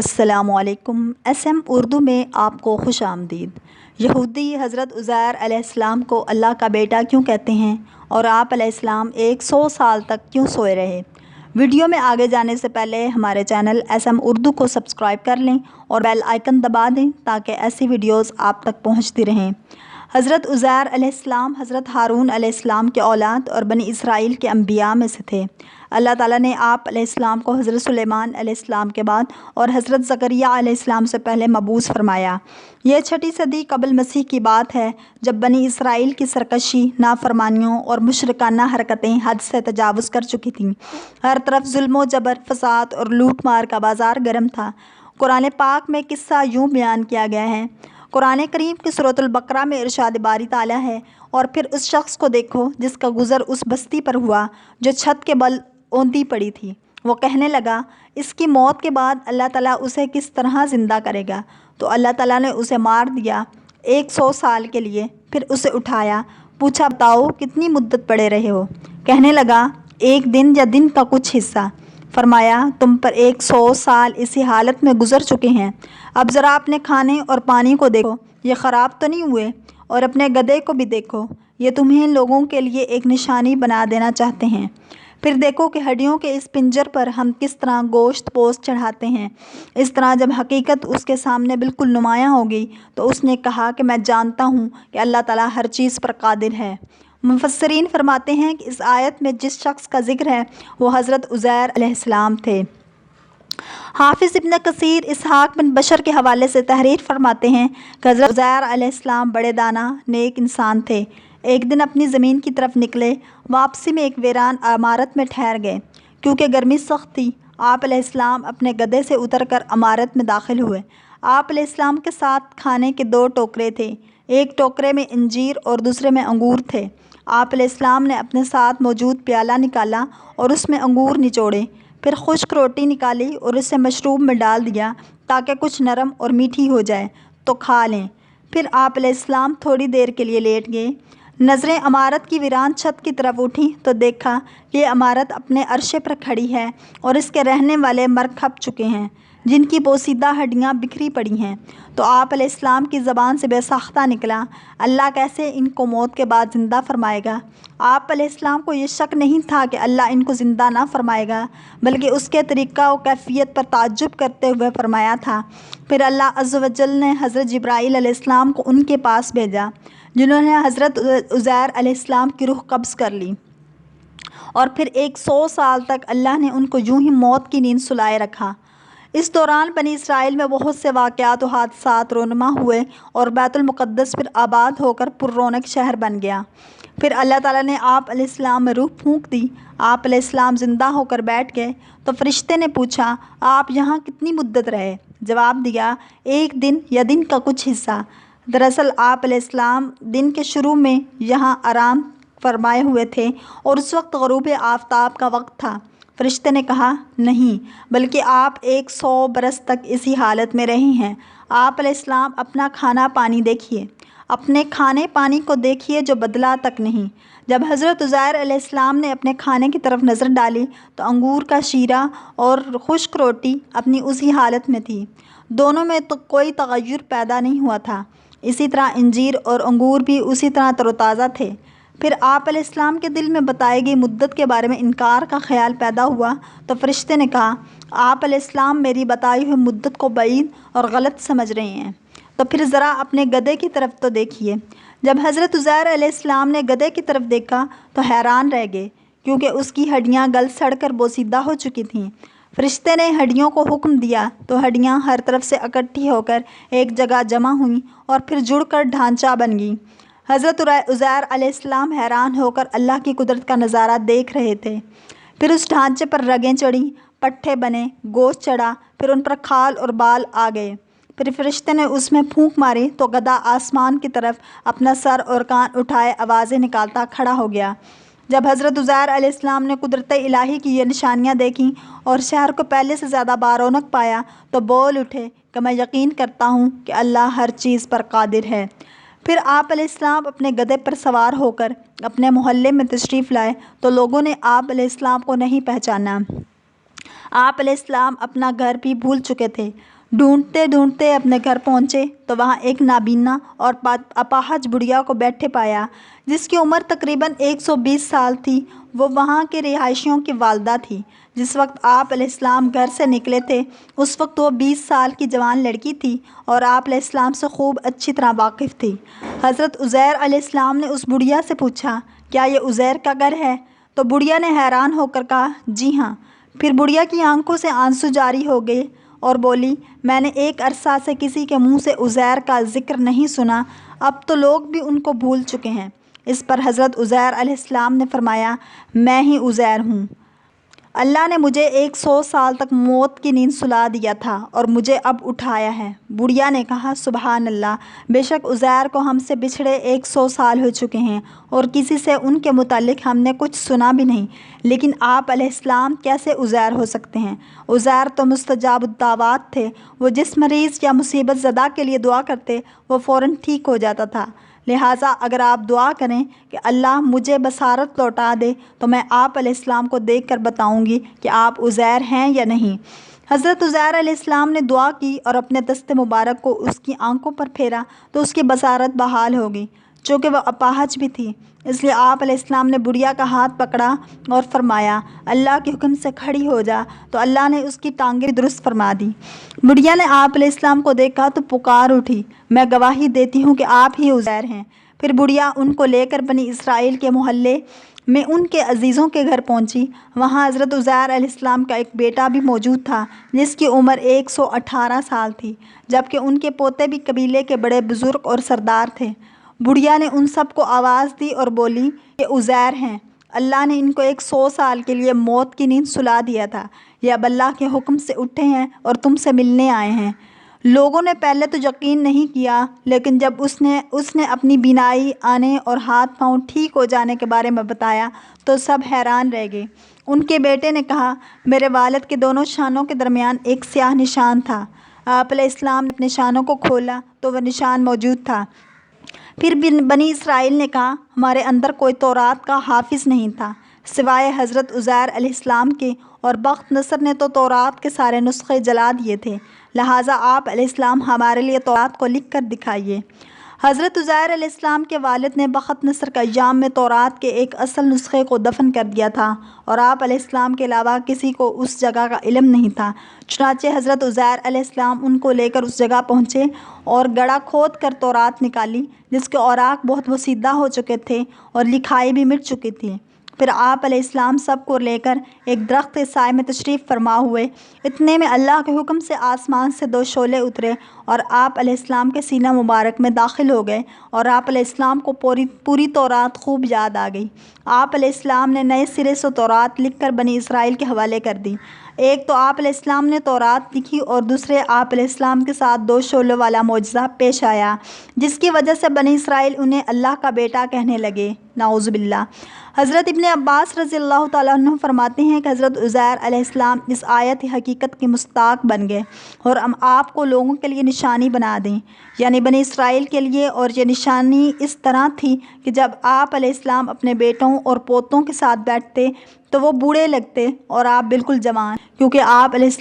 अस्सलामुअलैकुम। SM उर्दू में आपको खुश आमदीद। यहूदी हज़रत उज़ैर A.S को अल्लाह का बेटा क्यों कहते हैं और आप अलैहिस्सलाम 100 साल तक क्यों सोए रहे? वीडियो में आगे जाने से पहले हमारे चैनल SM उर्दू को सब्सक्राइब कर लें और बेल आइकन दबा दें ताकि ऐसी वीडियोस आप तक पहुंचती रहें। हज़रत उज़ैर A.S हज़रत हारून A.S के औलाद और बनी इसराइल के अंबिया में से थे। अल्लाह ताला ने आप अलैहिस्सलाम को हज़रत सुलेमान अलैहिस्सलाम के बाद और हज़रत ज़करिया अलैहिस्सलाम से पहले मबूस फरमाया। यह 6ठी सदी कबल मसीह की बात है जब बनी इसराइल की सरकशी, नाफरमानियों और मुशरिकाना हरकतें हद से तजावुज़ कर चुकी थीं। हर तरफ जुल्म जबर, फसाद और लूट मार का बाज़ार गर्म था। कुरान पाक में किस्सा यूँ बयान किया गया है। कुरान करीम की सूरतुल बकरा में इरशाद बारी ताला है, और फिर उस शख्स को देखो जिसका गुज़र उस बस्ती पर हुआ जो छत के बल औंधी पड़ी थी। वो कहने लगा, इसकी मौत के बाद अल्लाह ताला उसे किस तरह ज़िंदा करेगा? तो अल्लाह ताला ने उसे मार दिया 100 साल के लिए। फिर उसे उठाया, पूछा, बताओ कितनी मुद्दत पड़े रहे हो? कहने लगा, एक दिन या दिन का कुछ हिस्सा। फरमाया, तुम पर 100 साल इसी हालत में गुजर चुके हैं। अब ज़रा अपने खाने और पानी को देखो, ये ख़राब तो नहीं हुए? और अपने गधे को भी देखो, ये तुम्हें लोगों के लिए एक निशानी बना देना चाहते हैं। फिर देखो कि हड्डियों के इस पिंजर पर हम किस तरह गोश्त पोस्ट चढ़ाते हैं। इस तरह जब हकीकत उसके सामने बिल्कुल नुमायाँ होगी तो उसने कहा कि मैं जानता हूँ कि अल्लाह ताला हर चीज़ पर कादिर है। मुफस्सिरीन फरमाते हैं कि इस आयत में जिस शख्स का जिक्र है वो हज़रत उज़ैर अलैहिस्सलाम थे। हाफिज़ इब्न कसीर इसहाक बिन बशर के हवाले से तहरीर फरमाते हैं कि हज़रत उज़ैर अलैहिस्सलाम बड़े दाना नेक इंसान थे। एक दिन अपनी ज़मीन की तरफ निकले, वापसी में एक वीरान इमारत में ठहर गए। क्योंकि गर्मी सख्त थी, आप अलैहिस्सलाम अपने गधे से उतरकर इमारत में दाखिल हुए। आप अलैहिस्सलाम के साथ खाने के 2 टोकरे थे। एक टोकरे में इंजीर और दूसरे में अंगूर थे। आप अलैहिस्सलाम ने अपने साथ मौजूद प्याला निकाला और उसमें अंगूर निचोड़े। फिर खुश्क रोटी निकाली और उसे मशरूब में डाल दिया ताकि कुछ नरम और मीठी हो जाए तो खा लें। फिर आप अलैहिस्सलाम थोड़ी देर के लिए लेट गए। नज़रें इमारत की वीरान छत की तरफ उठी तो देखा कि ये इमारत अपने अरशे पर खड़ी है और इसके रहने वाले मर खप चुके हैं, जिनकी बोसीदा हड्डियाँ बिखरी पड़ी हैं। तो आप अलैहिस्सलाम की ज़बान से बेसाख्ता निकला, अल्लाह कैसे इनको मौत के बाद ज़िंदा फरमाएगा? आप अलैहिस्सलाम को ये शक नहीं था कि अल्लाह इनको ज़िंदा ना फरमाएगा, बल्कि उसके तरीक़ा और कैफ़ियत पर ताज्जुब करते हुए फरमाया था। फिर अल्लाह अज़्ज़ व जल ने हज़रत जिब्राईल अलैहिस्सलाम को उनके पास भेजा, जिन्होंने हज़रत उज़ैर अलैहिस्सलाम की रूह कब्ज़ कर ली, और फिर 100 साल तक अल्लाह ने उनको यूं ही मौत की नींद सुलाए रखा। इस दौरान बनी इसराइल में बहुत से वाक़यात और हादसात रोनुमा हुए और बैतुल मुक़द्दस फिर आबाद होकर पुररौनक शहर बन गया। फिर अल्लाह ताला ने आप अलैहिस्सलाम में रूह फूंक दी। आप अलैहिस्सलाम ज़िंदा होकर बैठ गए तो फरिश्ते ने पूछा, आप यहाँ कितनी मुद्दत रहे? जवाब दिया, एक दिन या दिन का कुछ हिस्सा। दरअसल आप अलैहिस्सलाम दिन के शुरू में यहाँ आराम फरमाए हुए थे और उस वक्त ग़ुरूब आफ़ताब का वक्त था। फरिश्ते ने कहा, नहीं, बल्कि आप 100 बरस तक इसी हालत में रहे हैं। आप अलैहिस्सलाम अपना खाना पानी देखिए, अपने खाने पानी को देखिए जो बदला तक नहीं। जब हज़रत उज़ैर अलैहिस्सलाम ने अपने खाने की तरफ नज़र डाली तो अंगूर का शीरा और खुश्क रोटी अपनी उसी हालत में थी। दोनों में तो कोई तग़य्युर पैदा नहीं हुआ था। इसी तरह इंजीर और अंगूर भी उसी तरह तरोताज़ा थे। फिर आप अलैहिस्सलाम के दिल में बताई गई मुद्दत के बारे में इनकार का ख्याल पैदा हुआ तो फरिश्ते ने कहा, आप अलैहिस्सलाम मेरी बताई हुई मुद्दत को बईद और गलत समझ रहे हैं, तो फिर ज़रा अपने गधे की तरफ तो देखिए। जब हज़रत उज़ैर अलैहिस्सलाम ने गधे की तरफ देखा तो हैरान रह गए, क्योंकि उसकी हड्डियाँ गल सड़ कर बोसीदा हो चुकी थीं। फरिश्ते ने हड्डियों को हुक्म दिया तो हड्डियाँ हर तरफ से इकट्ठी होकर एक जगह जमा हुईं और फिर जुड़कर ढांचा बन गई। हज़रत उज़ैर अलैहिस्सलाम हैरान होकर अल्लाह की कुदरत का नज़ारा देख रहे थे। फिर उस ढांचे पर रगें चढ़ी, पट्ठे बने, गोश्त चढ़ा, फिर उन पर खाल और बाल आ गए। फिर फरिश्ते ने उसमें फूंक मारी तो गधा आसमान की तरफ अपना सर और कान उठाए आवाज़ें निकालता खड़ा हो गया। जब हज़रत उज़ैर अलैहिस्सलाम ने कुदरत इलाही की ये निशानियाँ देखीं और शहर को पहले से ज़्यादा बारौनक पाया तो बोल उठे कि मैं यकीन करता हूँ कि अल्लाह हर चीज़ पर कादिर है। फिर आप अलैहिस्सलाम अपने गधे पर सवार होकर अपने मोहल्ले में तशरीफ़ लाए तो लोगों ने आप अलैहिस्सलाम को नहीं पहचाना। آپ علیہ السلام اپنا گھر بھی بھول چکے تھے۔ ڈھونڈتے ڈھونڈتے اپنے گھر پہنچے تو وہاں ایک نابینا اور اپاہج بڑھیا کو بیٹھے پایا جس کی عمر تقریباً 120 سال تھی۔ وہ وہاں کے رہائشیوں کی والدہ تھی۔ جس وقت آپ علیہ السلام گھر سے نکلے تھے اس وقت وہ 20 سال کی جوان لڑکی تھی اور آپ علیہ السلام سے خوب اچھی طرح واقف تھی۔ حضرت عزیر علیہ السلام نے اس بڑھیا سے پوچھا، کیا یہ عزیر کا گھر ہے؟ تو بڑھیا نے حیران ہو کر کہا، جی ہاں۔ پھر بڑھیا کی آنکھوں سے آنسو جاری ہو گئے اور بولی، میں نے ایک عرصہ سے کسی کے منہ سے عزیر کا ذکر نہیں سنا، اب تو لوگ بھی ان کو بھول چکے ہیں۔ اس پر حضرت عزیر علیہ السلام نے فرمایا، میں ہی عزیر ہوں۔ اللہ نے مجھے 100 سال تک موت کی نیند سلا دیا تھا اور مجھے اب اٹھایا ہے۔ بڑھیا نے کہا، سبحان اللہ، بے شک عزیر کو ہم سے بچھڑے 100 سال ہو چکے ہیں اور کسی سے ان کے متعلق ہم نے کچھ سنا بھی نہیں، لیکن آپ علیہ السلام کیسے عزیر ہو سکتے ہیں؟ عزیر تو مستجاب الدعوات تھے، وہ جس مریض یا مصیبت زدہ کے لیے دعا کرتے وہ فوراً ٹھیک ہو جاتا تھا۔ لہٰذا اگر آپ دعا کریں کہ اللہ مجھے بصارت لوٹا دے تو میں آپ علیہ السلام کو دیکھ کر بتاؤں گی کہ آپ عزیر ہیں یا نہیں۔ حضرت عزیر علیہ السلام نے دعا کی اور اپنے دست مبارک کو اس کی آنکھوں پر پھیرا تو اس کی بصارت بحال ہو گئی، چونکہ وہ اپاہج بھی تھی۔ اس لیے آپ علیہ السلام نے بڑھیا کا ہاتھ پکڑا اور فرمایا، اللہ کے حکم سے کھڑی ہو جا، تو اللہ نے اس کی ٹانگیں درست فرما دی۔ بڑھیا نے آپ علیہ السلام کو دیکھا تو پکار اٹھی، میں گواہی دیتی ہوں کہ آپ ہی عزیر ہیں۔ پھر بڑھیا ان کو لے کر بنی اسرائیل کے محلے میں ان کے عزیزوں کے گھر پہنچی۔ وہاں حضرت عزیر علیہ السلام کا ایک بیٹا بھی موجود تھا جس کی عمر 118 سال تھی، جبکہ ان کے پوتے بھی قبیلے کے بڑے بزرگ اور سردار تھے۔ بڑھیا نے ان سب کو آواز دی اور بولی کہ عزیر ہیں، اللہ نے ان کو 100 سال کے لیے موت کی نیند سلا دیا تھا، یہ اب اللہ کے حکم سے اٹھے ہیں اور تم سے ملنے آئے ہیں۔ لوگوں نے پہلے تو یقین نہیں کیا، لیکن جب اس نے اپنی بینائی آنے اور ہاتھ پاؤں ٹھیک ہو جانے کے بارے میں بتایا تو سب حیران رہ گئے۔ ان کے بیٹے نے کہا، میرے والد کے دونوں شانوں کے درمیان ایک سیاہ نشان تھا۔ آپ علیہ السلام نے اپنے شانوں کو کھولا تو وہ نشان موجود تھا۔ پھر بنی اسرائیل نے کہا، ہمارے اندر کوئی تورات کا حافظ نہیں تھا سوائے حضرت عزیر علیہ السلام کے، اور بخت نصر نے تو تورات کے سارے نسخے جلا دیے تھے، لہٰذا آپ علیہ السلام ہمارے لیے تورات کو لکھ کر دکھائیے۔ حضرت عزیر علیہ السلام کے والد نے بخت نصر کا ایام میں تورات کے ایک اصل نسخے کو دفن کر دیا تھا اور آپ علیہ السلام کے علاوہ کسی کو اس جگہ کا علم نہیں تھا۔ چنانچہ حضرت عزیر علیہ السلام ان کو لے کر اس جگہ پہنچے اور گڑھا کھود کر تورات نکالی جس کے اوراق بہت وسیدہ ہو چکے تھے اور لکھائی بھی مٹ چکی تھی۔ پھر آپ علیہ السلام سب کو لے کر ایک درخت کے سائے میں تشریف فرما ہوئے۔ اتنے میں اللہ کے حکم سے آسمان سے 2 شعلے اترے اور آپ علیہ السلام کے سینہ مبارک میں داخل ہو گئے اور آپ علیہ السلام کو پوری تورات خوب یاد آ گئی۔ آپ علیہ السلام نے نئے سرے سے تورات لکھ کر بنی اسرائیل کے حوالے کر دی۔ ایک تو آپ علیہ السلام نے تورات لکھی اور دوسرے آپ علیہ السلام کے ساتھ 2 شعلوں والا معجزہ پیش آیا جس کی وجہ سے بنی اسرائیل انہیں اللہ کا بیٹا کہنے لگے، نعوذ باللہ۔ حضرت ابن عباس رضی اللہ تعالیٰ عنہ فرماتے ہیں کہ حضرت عزیر علیہ السلام اس آیت حقیقت کے مصداق بن گئے اور ہم آپ کو لوگوں کے لیے نشانی بنا دیں، یعنی بنی اسرائیل کے لیے، اور یہ نشانی اس طرح تھی کہ جب آپ علیہ السلام اپنے بیٹوں اور پوتوں کے ساتھ بیٹھتے تو وہ بوڑھے لگتے اور آپ بالکل جوان، کیونکہ آپ علیہ السلام